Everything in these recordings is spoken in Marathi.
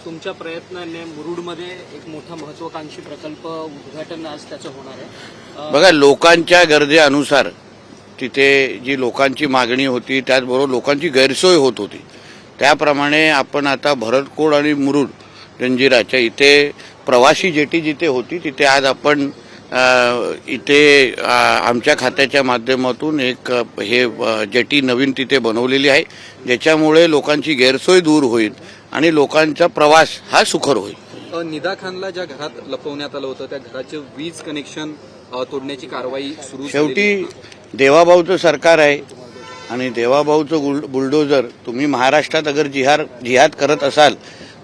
तुमच्या प्रयत्नाने मुरुडमध्ये एक मोठा महत्वाकांक्षी प्रकल्प उद्घाटन आज त्याचं होणार आहे। बघा, लोकांच्या गरजेनुसार तिथे जी लोकांची मागणी होती त्याचबरोबर लोकांची गैरसोय होत होती, त्याप्रमाणे आपण आता भरतकोड आणि मुरुड जंजिराच्या इथे प्रवासी जेटी जिथे होती तिथे आज आपण इथे आमच्या खात्याच्या माध्यमातून एक हे जेटी नवीन तिथे बनवलेली आहे, ज्याच्यामुळे लोकांची गैरसोय दूर होईल आणि लोकांचा प्रवास हा सुखर होईल। निदा खानला ज्या घरात लपवण्यात आलं होतं त्या घराचे वीज कनेक्शन तोडण्याची कारवाई सुरू शेवटी देवाभाऊचं सरकार आहे आणि देवाभाऊचं बुलडोजर, तुम्ही महाराष्ट्रात अगर जिहाद करत असाल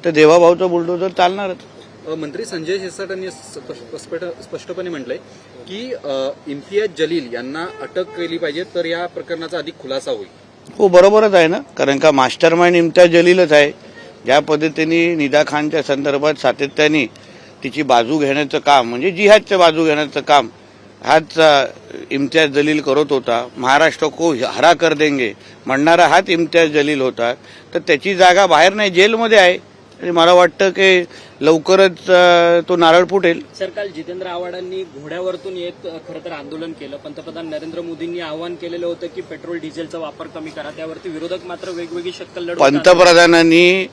तर देवाभाऊचं बुलडोजर चालणारच। मंत्री संजय शिरसाट यांनी स्पष्टपणे म्हटलंय की इम्तियाज जलील यांना अटक केली पाहिजे तर या प्रकरणाचा अधिक खुलासा होईल। हो, बरोबरच आहे ना, कारण का मास्टर माइंड इम्तियाज जलीलच आहे। ज्या पद्धतीने निदा खानच्या संदर्भात सातत्याने तिची बाजू घेण्याचं काम म्हणजे जिहादचं बाजू घेण्याचं काम हाच इम्तियाज जलील करत होता। महाराष्ट्र को हरा कर देंगे म्हणणारा हाच इम्तियाज जलील होता, तर त्याची जागा बाहेर नाही, जेलमध्ये आहे आणि मला वाटतं की लवकरच तो नारळ फुटेल। सर, काल जितेंद्र आव्हाडांनी घोड्यावरतून एक खरं तर आंदोलन केलं। पंतप्रधान नरेंद्र मोदींनी आवाहन केलेलं होतं की पेट्रोल डिझेलचा वापर कमी करा, त्यावरती विरोधक मात्र वेगवेगळी शक्कल लढवतात। पंतप्रधानांनी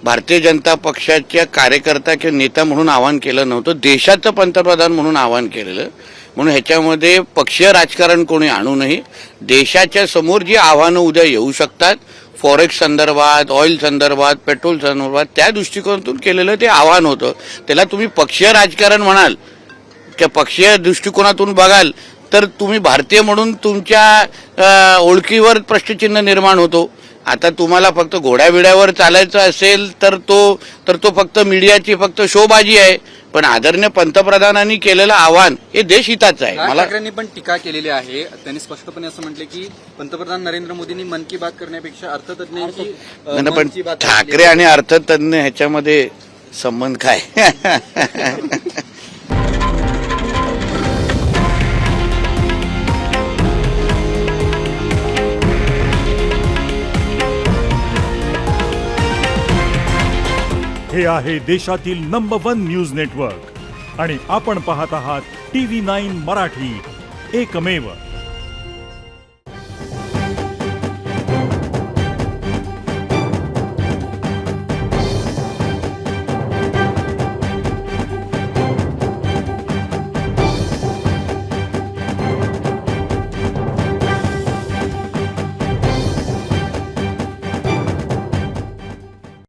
भारतीय जनता पक्षाच्या कार्यकर्ता किंवा नेता म्हणून आवाहन केलं नव्हतं, देशाचं पंतप्रधान म्हणून आवाहन केलेलं। म्हणून ह्याच्यामध्ये पक्षीय राजकारण कोणी आणू नये। देशाच्या समोर जी आव्हानं उद्या येऊ शकतात, फॉरेक्स संदर्भात, ऑइल संदर्भात, पेट्रोल संदर्भात, त्या दृष्टिकोनातून केलेलं ते आव्हान होतं। त्याला तुम्ही पक्षीय राजकारण म्हणाल किंवा पक्षीय दृष्टिकोनातून बघाल तर तुम्ही भारतीय म्हणून तुमच्या ओळखीवर प्रश्नचिन्ह निर्माण होतो। आता तुम्हाला फक्त घोड्याबिड्यावर चालायचं असेल तर तो फक्त मीडियाची फक्त शोबाजी आहे, पण आदरणीय पंतप्रधानांनी केलेलं आव्हान हे देशहिताचं आहे। मला ठाकरेंनी पण टीका केलेली आहे, त्यांनी स्पष्टपणे असं म्हटले की पंतप्रधान नरेंद्र मोदींनी मन की बात करण्यापेक्षा अर्थतज्ञांची पण ठाकरे आणि अर्थतज्ञ ह्याच्यामध्ये संबंध काय? हे आहे देशातील नंबर 1 न्यूज नेटवर्क आणि आपण पाहत आहात TV9 मराठी, एकमेव।